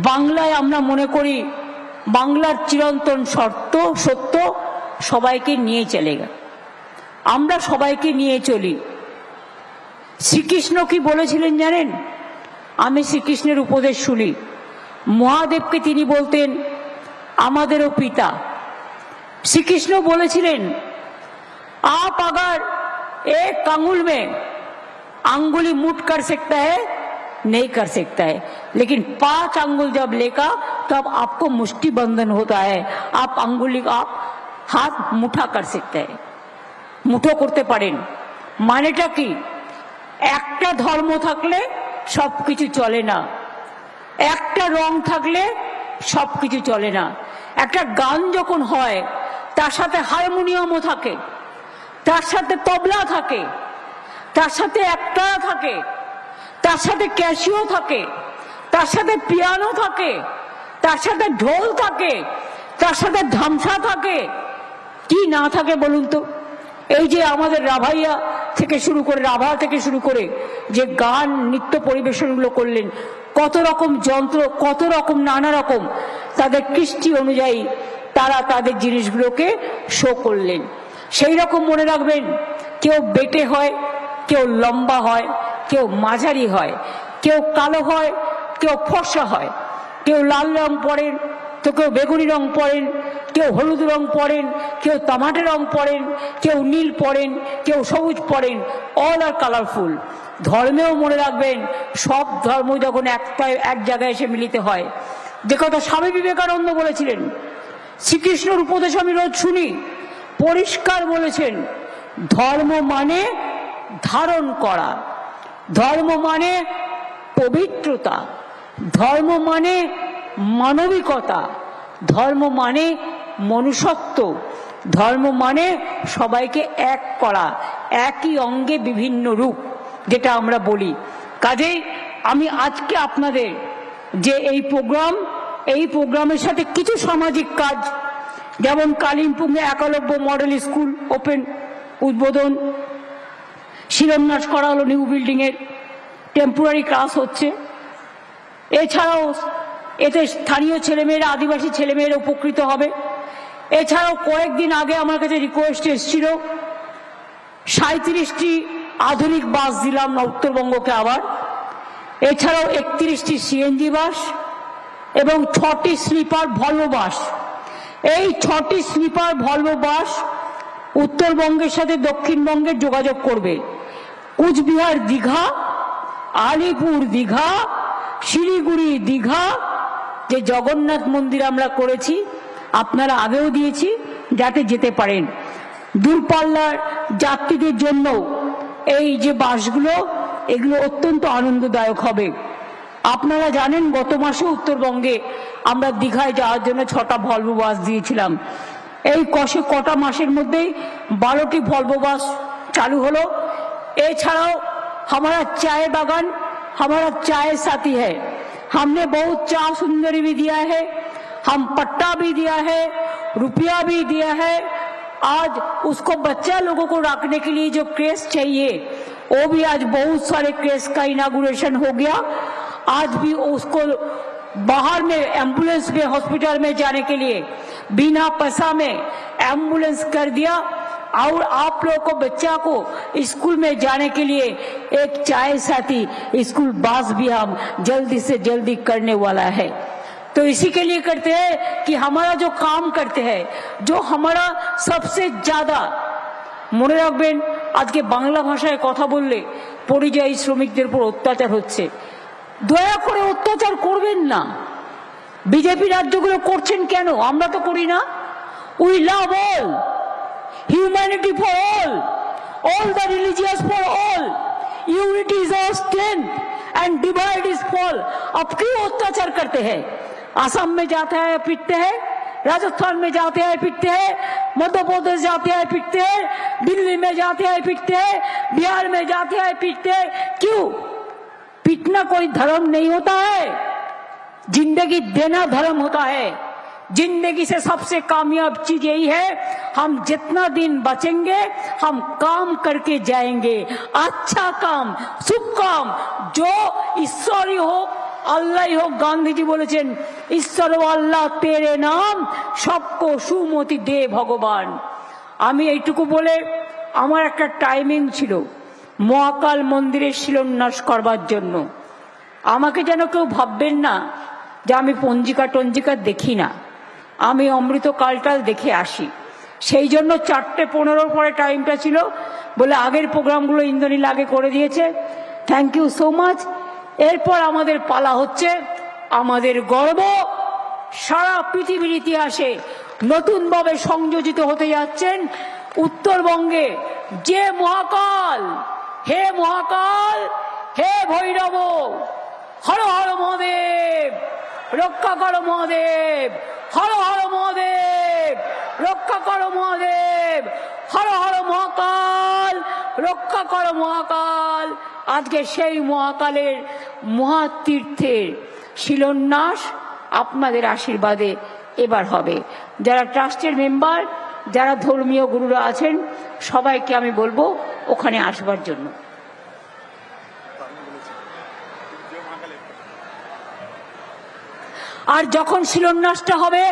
বাংলায় আমরা মনে করি বাংলার চিরন্তন সত্য সবাইকে নিয়ে চলে গেল, আমরা সবাইকে নিয়ে চলি। শ্রীকৃষ্ণ কি বলেছিলেন জানেন? আমি শ্রীকৃষ্ণের উপদেশ শুনি। মহাদেবকে তিনি বলতেন আমাদেরও পিতা। শ্রীকৃষ্ণ বলেছিলেন आप अगर एक अंगुल में अंगुली मुठ कर सकता है नहीं कर सकता है, लेकिन 5 अंगुल जब लेगा तब आपको मुष्टि बंधन होता है, आप अंगुली आप हाथ मुठा कर सकते हैं, मुठो करते पारेन। मानेटा कि একটা ধর্ম থাকলে সবকিছু চলে না, একটা রং থাকলে সবকিছু চলে না। একটা গান যখন হয় তার সাথে হারমোনিয়ামও থাকে, তার সাথে তবলা থাকে, তার সাথে একতারা থাকে, তার সাথে ক্যাসিও থাকে, তার সাথে পিয়ানো থাকে, তার সাথে ঢোল থাকে, তার সাথে ধামসা থাকে। কি না থাকে বলুন তো? এই যে আমাদের রাভা থেকে শুরু করে যে গান নৃত্য পরিবেশনগুলো করলেন, কত রকম যন্ত্র, কত রকম নানা রকম তাদের কৃষ্টি অনুযায়ী তারা তাদের জিনিসগুলোকে শো করলেন। সেই রকম মনে রাখবেন, কেউ বেটে হয়, কেউ লম্বা হয়, কেউ মাঝারি হয়, কেউ কালো হয়, কেউ ফর্সা হয়, কেউ লাল রং পরেন তো কেউ বেগুনি রং পরেন, কেউ হলুদ রং পরেন, কেউ তামাটে রং পরেন, কেউ নীল পরেন, কেউ সবুজ পরেন। অল আর কালারফুল। ধর্মেও মনে রাখবেন, সব ধর্ম যখন এক জায়গায় এসে মিলিত হয়, যে কথা স্বামী বিবেকানন্দ বলেছিলেন, শ্রীকৃষ্ণের উপদেশ আমি রোজ শুনি, পরিষ্কার বলেছেন, ধর্ম মানে ধারণ করা, ধর্ম মানে পবিত্রতা, ধর্ম মানে মানবিকতা, ধর্ম মানে মনুষ্যত্ব, ধর্ম মানে সবাইকে এক করা, একই অঙ্গে বিভিন্ন রূপ, যেটা আমরা বলি। কাজেই আমি আজকে আপনাদের যে এই প্রোগ্রামের সাথে কিছু সামাজিক কাজ, যেমন কালিম্পংয়ে একলব্য মডেল স্কুল ওপেন উদ্বোধন, শিলান্যাস করা হলো নিউ বিল্ডিং এর, টেম্পোরারি ক্লাস হচ্ছে। এছাড়াও এতে স্থানীয় ছেলেমেয়েরা, আদিবাসী ছেলেমেয়েরা উপকৃত হবে। এছাড়াও কয়েকদিন আগে আমার কাছে রিকোয়েস্ট এসেছিল, 37টি আধুনিক বাস দিলাম না উত্তরবঙ্গকে আবার। এছাড়াও 31টি সিএনজি বাস এবং 6টি স্লিপার ভলভো বাস। এই 6টি স্লিপার ভলভো বাস উত্তরবঙ্গের সাথে দক্ষিণবঙ্গের যোগাযোগ করবে। কুচবিহার দীঘা, আলিপুর দীঘা, শিলিগুড়ি দীঘা, যে জগন্নাথ মন্দির আমরা করেছি, আপনারা আগেও দিয়েছি, যাতে যেতে পারেন। দূরপাল্লার যাত্রীদের জন্য এই যে বাসগুলো, এগুলো অত্যন্ত আনন্দদায়ক হবে। আপনারা জানেন গত মাসে উত্তরবঙ্গে আমরা দীঘায় যাওয়ার জন্য 6টা ভলভো বাস দিয়েছিলাম। এই কটা মাসের মধ্যেই 12টি ভলভো বাস চালু হলো। এছাড়াও हमारा चाय बागान हमारा चाय साथी है, हमने बहुत चाय सुंदरी भी दिया है, हम पट्टा भी दिया है, रुपया भी दिया है। आज उसको बच्चा लोगों को रखने के लिए जो क्रेस चाहिए, वो भी आज बहुत सारे क्रेस का इनागुरेशन हो गया। आज भी उसको बाहर में एम्बुलेंस में हॉस्पिटल में जाने के लिए बिना पैसा में एम्बुलेंस कर दिया। और आप लोगों को बच्चा को स्कूल में जाने के लिए एक चाय साथी स्कूल बस भी हम जल्दी से जल्दी करने वाला है। तो इसी के लिए करते हैं कि हमारा जो काम करते हैं, जो हमारा सबसे ज्यादा মনে রাখবেন, আজকে বাংলা ভাষায় কথা বললে পরিযায়ী শ্রমিকদের উপর অত্যাচার হচ্ছে। দয়া করে অত্যাচার করবেন না। বিজেপি রাজ্যগুলো করছেন কেন? আমরা তো করি না। We love all, humanity for all the religious for all, unity is our strength and divide is fall। अब क्यों अत्याचार करते हैं? असम में जाते हैं पिटते हैं, राजस्थान में जाते हैं पिटते हैं, मध्य प्रदेश जाते हैं पिटते हैं, दिल्ली में जाते हैं पिटते हैं, बिहार में जाते हैं पिटते हैं। क्यों? पिटना कोई धर्म नहीं होता है, जिंदगी देना धर्म होता है। जिंदगी से सबसे कामयाब चीज यही है, हम जितना दिन बचेंगे हम काम करके जाएंगे, अच्छा काम, शुभ काम, जो ईश्वरीय हो, আল্লাহই হোক। গান্ধীজি বলেছেন, ঈশ্বর ও আল্লাহ তেরে নাম সবকো সুমতি দে ভগবান। আমি এইটুকু বলে, আমার একটা টাইমিং ছিল মহাকাল মন্দিরের শিলান্যাস করবার জন্য। আমাকে যেন কেউ ভাববেন না যে আমি পঞ্জিকা টঞ্জিকা দেখি না, আমি অমৃতকালটাল দেখে আসি। সেই জন্য 4:15 পরে টাইমটা ছিল বলে আগের প্রোগ্রামগুলো ইন্দ্রনীল আগে করে দিয়েছে। Thank you so much. এরপর আমাদের পালা হচ্ছে আমাদের গর্ব সারা পৃথিবীর ইতিহাসে নতুনভাবে সংযোজিত হতে যাচ্ছেন উত্তরবঙ্গে যে মহাকাল, হে মহাকাল, হে ভৈরব, হর হর মহাদেব, রক্ষা করো মহাদেব, হর হর মহাদেব, রক্ষা করো মহাদেব, হর হর মহাকাল, রক্ষা করো মহাকাল। আজকে সেই মহাকালের মহাতীর্থের শিলান্যাস আপনাদের আশীর্বাদে এবার হবে। যারা ট্রাস্টের মেম্বার, যারা ধর্মীয় গুরুরা আছেন, সবাইকে আমি বলবো ওখানে আসবার জন্য। আর যখন শিলান্যাসটা হবে,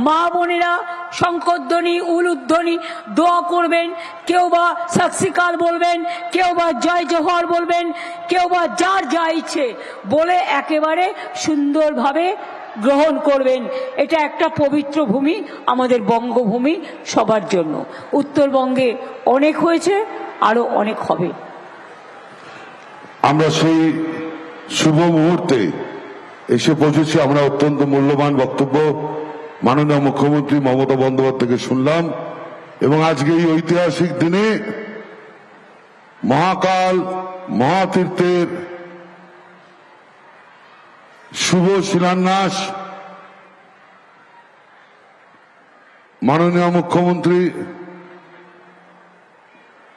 মা বোনেরা শঙ্করধ্বনি, উলুধ্বনি, দোয়া করবেন। কেউ বা সৎশ্রীকাল বলবেন, কেউ বা জয় জোহর বলবেন, কেউ বা যার যা ইচ্ছে বলে একেবারে সুন্দরভাবে গ্রহণ করবেন। এটা একটা পবিত্র ভূমি, আমাদের বঙ্গভূমি সবার জন্য। উত্তরবঙ্গে অনেক হয়েছে, আরো অনেক হবে। আমরা সেই শুভ মুহূর্তে এসে পৌঁছেছি। আমরা অত্যন্ত মূল্যবান বক্তব্য মাননীয় মুখ্যমন্ত্রী মমতা বন্দ্যোপাধ্যায়কে শুনলাম, এবং আজকে এই ঐতিহাসিক দিনে মহাকাল মহাতীর্থের শুভ শিলান্যাস মাননীয় মুখ্যমন্ত্রী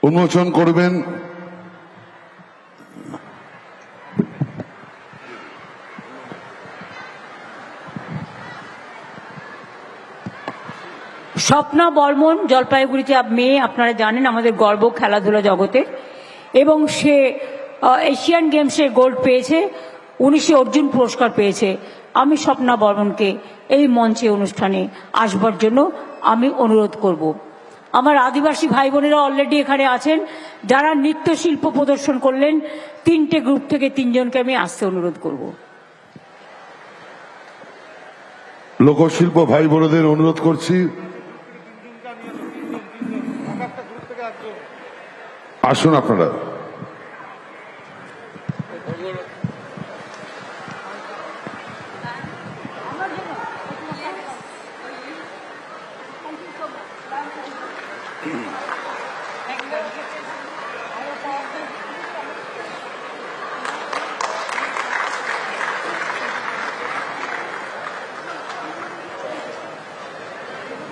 উন্মোচন করবেন। স্বপ্না বর্মন জলপাইগুড়িতে মেয়ে, আপনারা জানেন আমাদের গর্ব খেলাধুলা জগতে, এবং সে এশিয়ান গেমসে গোল্ড পেয়েছে, 19 অর্জুন পুরস্কার পেয়েছে। আমি স্বপ্না বর্মনকে এই মঞ্চে অনুষ্ঠানে আসবার জন্য আমি অনুরোধ করব। আমার আদিবাসী ভাই বোনেরা অলরেডি এখানে আছেন, যারা নৃত্যশিল্প প্রদর্শন করলেন। 3টে গ্রুপ থেকে 3 জনকে আমি আসতে অনুরোধ করব। লোকশিল্প ভাই বোনদের অনুরোধ করছি, আসুন আপনারা।